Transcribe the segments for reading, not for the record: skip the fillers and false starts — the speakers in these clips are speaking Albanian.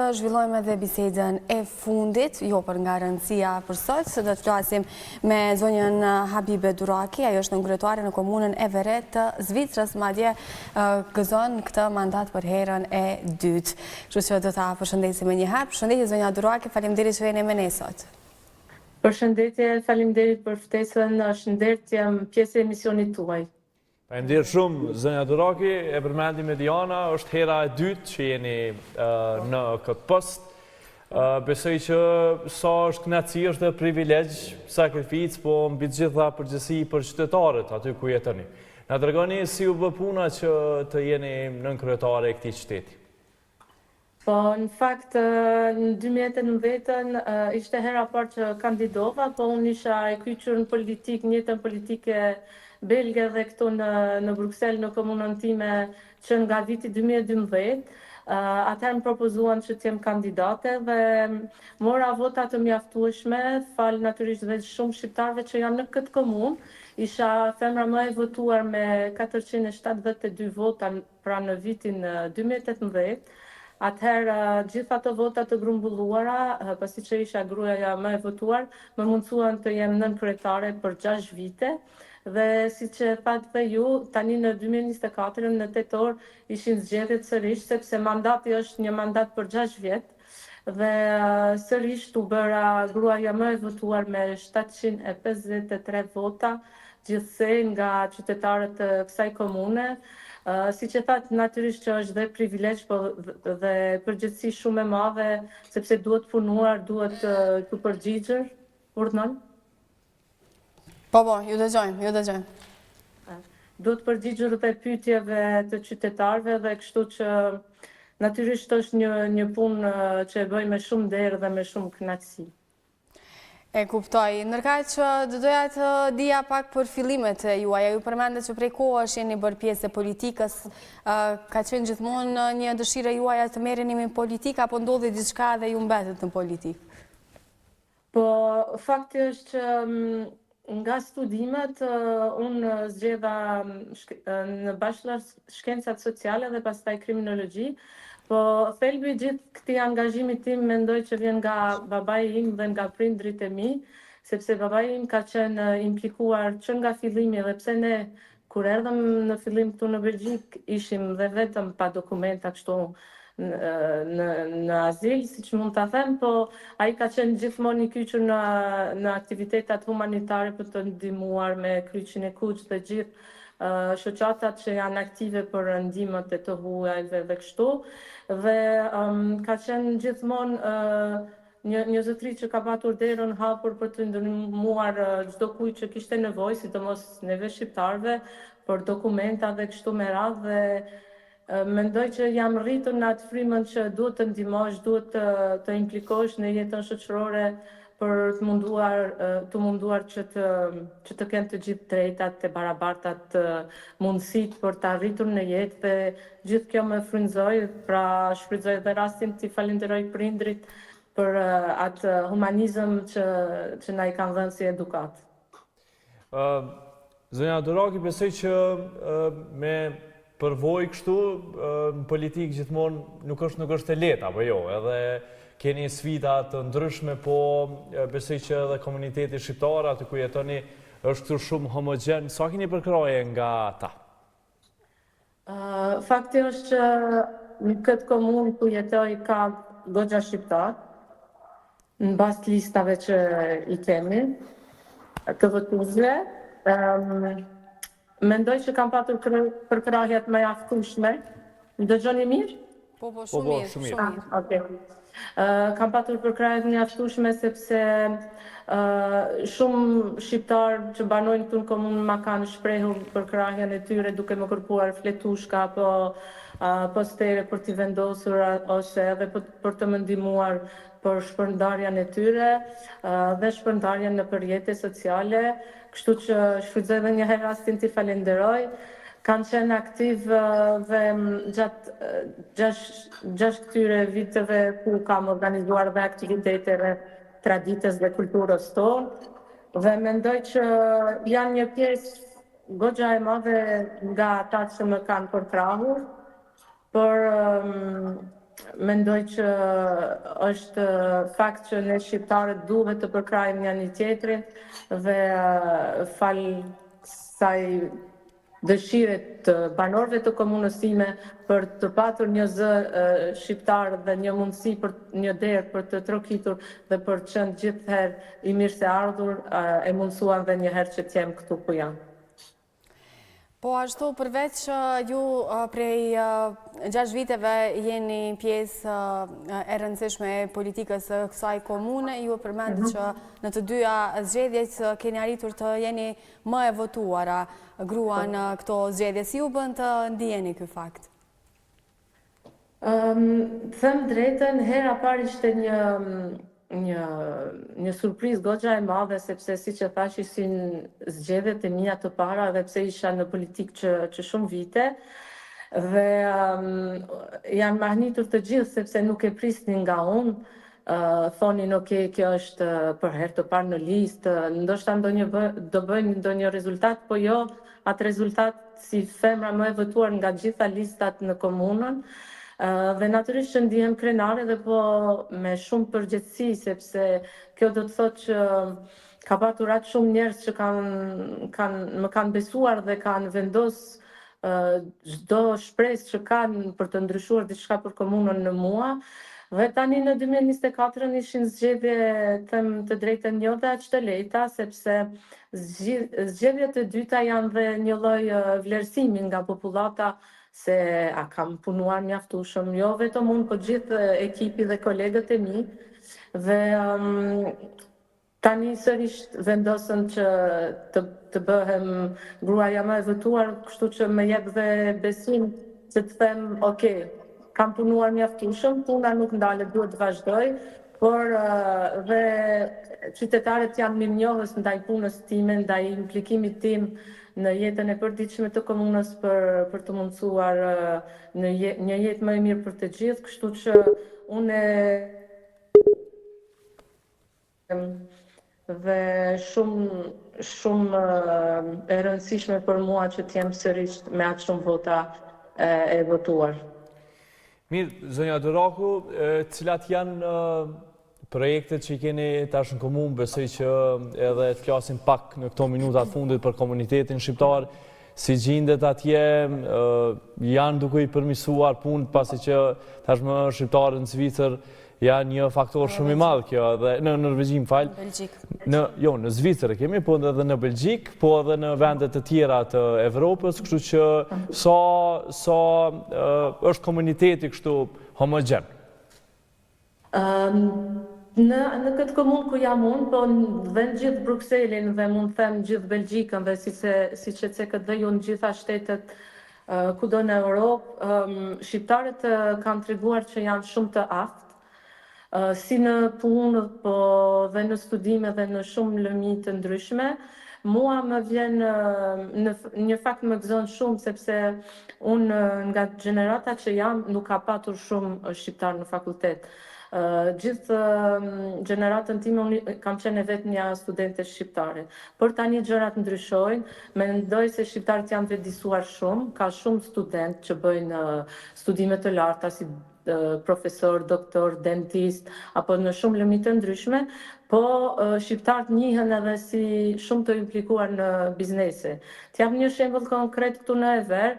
Zhvillojmë edhe bisedën e fundit, jo për nga rëndësia për sot, se do të flasim me zonjën Habibe Duraki, ajo është nënkryetare në komunën e Verret të Zvicrës, madje gëzon këtë mandat për herën e dytë. Kështu që do ta përshëndesim me një herë. Përshëndetje zonja Duraki, faleminderit që vjen me ne sot. Përshëndetje, faleminderit për ftesën, është ndërt jam pjesë e emisionit tuaj. Faleminderit shumë, zonja Duraki, e përmendi me Diana, është hera e dytë që jeni në këtë post. Besoj që sa është kënaqësi është dhe privilegj, sakrificë, po mbi të gjitha përgjegjësi për qytetarët aty ku jetoni. Na tregoni si u bë puna që të jeni nënkryetare e këtij qyteti. Po, në fakt, në 2019 ishte hera parë që kandidova, po unë isha e kyçur në politikë, në jetën politike belge dhe këtu në Bruxelles, në komunën time, që nga viti 2012. Atëherë më propozuan që t'jem kandidate dhe mora vota të mjaftueshme, falë natyrisht dhe shumë shqiptarëve që janë në këtë komunë. Isha femra më e votuar me 472 vota pra në vitin 2018. Atëherë, gjitha të vota të grumbulluara, pasi që isha gruaja më e votuar, më mundsuan të jem nënkryetare për 6 vite. Dhe si që thatë dhe ju, tani në 2024, në tetor, ishin zgjedhjet sërish, sepse mandati është një mandat për 6 vjetë, dhe sërish të bëra gruaja më e votuar me 753 vota, gjithsej nga qytetarët të kësaj komune. Si që thatë, natyrisht që është dhe privilegj, po dhe përgjithësi shumë e madhe, sepse duhet punuar, duhet të përgjigjër, urdhnon. Po, ju dëgjojmë. Duhet përgjigjur dhe pyetjeve të qytetarëve dhe kështu që natyrisht është një punë që e bëj me shumë derë dhe me shumë kënaqësi. E kuptoj. Ndërkaq që doja të dija pak për fillimet e juaja. Ju përmendet që prej kohësh jeni bërë pjesë e politikës. Ka qenë gjithmonë një dëshirë juaja të merreni me politikë apo ndodhi diçka dhe ju mbetet në politikë? Po, fakti është që nga studimet, unë zgjedha në bachelor shkencat sociale dhe pastaj kriminologji, po thelbi gjithë këtij angazhimi tim mendoj që vjen nga babai im dhe nga prindrit e mi, sepse babai im ka qenë implikuar që nga fillimi dhe pse ne kur erdhëm në fillim këtu në Belgjik ishim dhe vetëm pa dokumenta kështu në azil, si që mund të them, po ai ka qenë gjithmonë i kyçur në aktivitetat humanitare për të ndihmuar me kryqin e kuq dhe gjithë shoqatat që janë aktive për ndihmët e të huajve dhe kështu. Dhe ka qenë gjithmonë një zotëri që ka patur derën hapur për të ndihmuar çdo kujt që kishte nevojë, sidomos neve shqiptarëve, për dokumenta dhe kështu me radhë dhe mendoj që jam rritur në atë frymën që duhet të ndihmosh, duhet të implikosh në jetën shoqërore për të munduar që të kenë të gjithë drejtat, të barabartat, mundësitë për të arritur në jetë dhe gjithë kjo më frymëzoi, pra shfrytëzoj edhe rastin të falenderoj prindrit për atë humanizëm që na i kanë dhënë si edukat. Zonja Duraki, besoj që me përvoj kështu, në politikë gjithmonë nuk është e lehtë, apo jo, edhe keni sfida të ndryshme, po besoj që edhe komuniteti shqiptar aty ku jetoni është këtu shumë homogjen. Sa keni përkraje nga ta? Fakti është që në këtë komunë ku jetoj ka goxha shqiptar, në bazë të listave që i kemi, të votuesve. Mendoj që kam patur përkrahjet më mjaftueshme. Më dëgjoni mirë? Po, shumë mirë. Okej. Kam patur përkrahjet më mjaftueshme sepse shumë shqiptarë që banojnë këtu në komunë ma kanë shprehur përkrahjen e tyre duke më kërkuar fletushka apo postere për t'i vendosur ose edhe për të më ndihmuar për shpërndarjen e tyre dhe shpërndarjen në rrjete sociale. Kështu që shfrytëzoj edhe një herë rastin t'i falenderoj. Kanë qenë aktiv dhe gjatë 6 këtyre viteve ku kam organizuar dhe aktivitete dhe traditës dhe kulturës tonë. Dhe mendoj që janë një pjesë goxha e madhe nga ata që më kanë përkrahur, por mendoj që është fakt që ne shqiptarët duhet të përkrajmë një tjetrin dhe fal kësaj dëshire të banorëve të komunës time për të patur një zë shqiptar dhe një mundësi për një derë për të trokitur dhe për të qenë gjithherë i mirë se ardhur, e mundësuan dhe një herë që t'jem këtu ku jam. Po ashtu, përveç që ju prej 6 viteve jeni pjesë e rëndësishme e politikës së kësaj komune, ju përmendit që në të dyja zgjedhjet keni arritur të jeni më e votuara grua në këto zgjedhje. Si ju bën të ndjeni ky fakt? Them drejtën, hera parë ishte një surprizë goxha e madhe, sepse si që thash ishin zgjedhjet e mia të para dhe pse isha në politikë që shumë vite dhe janë mahnitur të gjithë sepse nuk e prisnin nga unë. Thonin ok, kjo është për herë të parë në listë, ndoshta do bëjnë ndonjë rezultat, po jo atë rezultat si femra më e votuar nga gjitha listat në komunën. Dhe natyrisht që ndihem krenare dhe po me shumë përgjegjësi, sepse kjo do të thotë që ka patur aq shumë njerëz që më kanë besuar dhe kanë vendosur çdo shpresë që kanë për të ndryshuar diçka për komunën në mua. Dhe tani në 2024 ishin zgjedhje, them të drejtën, jo dhe aq të lehta, sepse zgjedhjet e dyta janë dhe një lloj vlerësimi nga popullata se a kam punuar mjaftueshëm, jo vetëm unë, po gjithë ekipi dhe kolegët e mi. Dhe tani sërish vendosën që të bëhem gruaja më e votuar, kështu që më jep dhe besim që të them, ok, kam punuar mjaftueshëm, puna nuk ndalet, duhet të vazhdoj, por dhe qytetarët janë mirënjohës ndaj punës time, ndaj implikimit tim në jetën e përditshme të komunës për të mundësuar një jetë më e mirë për të gjithë, kështu që unë dhe shumë e rëndësishme për mua që t'jem sërish me aq shumë vota e votuar. Mirë, zonja Duraku, cilat janë projektet që i keni tash në komunë, besoj që edhe të flasim pak në këto minutat fundit për komunitetin shqiptar, si gjendet atje, janë duke i përmirësuar punë, pasi që tashmë shqiptarët në Zvicër janë një faktor shumë i madh kjo, dhe në Norvegjim, jo, në Zvicër kemi, po edhe në Belgjik, po edhe në vendet të tjera të Evropës, kështu që sa është komuniteti kështu homogen. Në këtë komunë ku jam unë, po dhe në gjithë Brukselin dhe mund të them gjithë Belgjikën dhe si që cekët dhe ju në gjitha shtetet kudo në Europë, shqiptarët kanë treguar që janë shumë të aftë, si në punë, po dhe në studime dhe në shumë lëmi të ndryshme. Mua më vjen, një fakt më gëzon shumë, sepse unë nga gjenerata që jam nuk ka patur shumë shqiptar në fakultet. Gjithë gjeneratën time unë kam qenë vetë një studente shqiptare. Por tani gjërat ndryshojnë, mendoj se shqiptarët janë vetëdijsuar shumë, ka shumë student që bëjnë studime të larta si profesor, doktor, dentist, apo në shumë lëmi të ndryshme, po shqiptarët njihen edhe si shumë të implikuar në biznese. T'jap një shembull konkret këtu në Ever,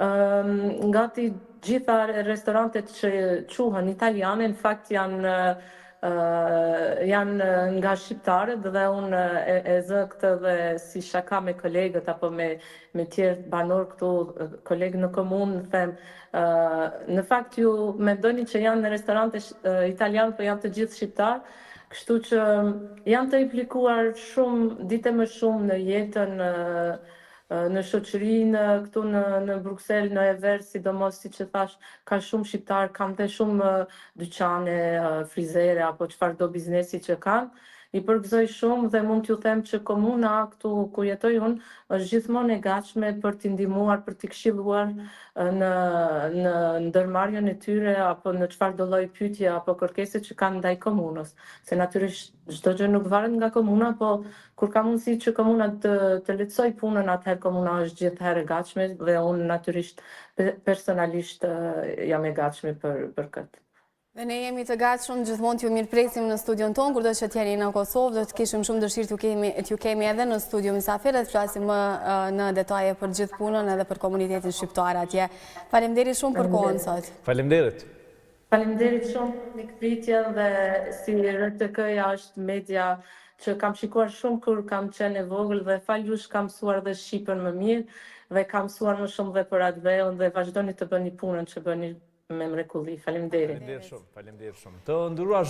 ngati gjitha restorantet që quhen italiane, në fakt janë nga shqiptarët dhe unë e zë këtë dhe si shaka me kolegët apo me tjerë banor këtu, kolegë në komunë, them, në fakt ju mendoni që janë në restorante italianë, po janë të gjithë shqiptarë, kështu që janë të implikuar shumë, dite më shumë në jetën në shoqërinë këtu në Bruksel, në Ever, sidomos si që thash, ka shumë shqiptarë, kanë dhe shumë dyqane, frizere, apo çfarëdo biznesi që kanë, I përgëzoj shumë dhe mund t'ju them që komuna këtu ku jetoj unë është gjithmonë e gatshme për t'i ndihmuar, për t'i këshilluar në ndërmarrjen e tyre apo në çfarë do lloj pyetje apo kërkese që kanë ndaj komunës. Se natyrisht çdo gjë nuk varet nga komuna, po kur ka mundësi që komuna të lehtësoj punën, atëherë komuna është gjithherë e gatshme dhe unë natyrisht personalisht jam e gatshme për këtë. Dhe ne jemi të gatshëm gjithmonë t'ju mirëpresim në studion tonë, kur do që t'jeni në Kosovë, do të kishim shumë dëshirë t'ju kemi edhe në studio mysafirë, të flasim më në detaje për gjithë punën edhe për komunitetin shqiptar atje. Faleminderit shumë për kohën sot. Faleminderit. Faleminderit shumë mikpritjen dhe si RTK-ja është media që kam shikuar shumë kur kam qenë e vogël dhe faljush kam mësuar dhe shqipen më mirë dhe kam mësuar më shumë dhe për atë veun dhe vazhdoni të bëni punën që bëni me mrekulli. Faleminderit. Faleminderit shumë. Të nderuar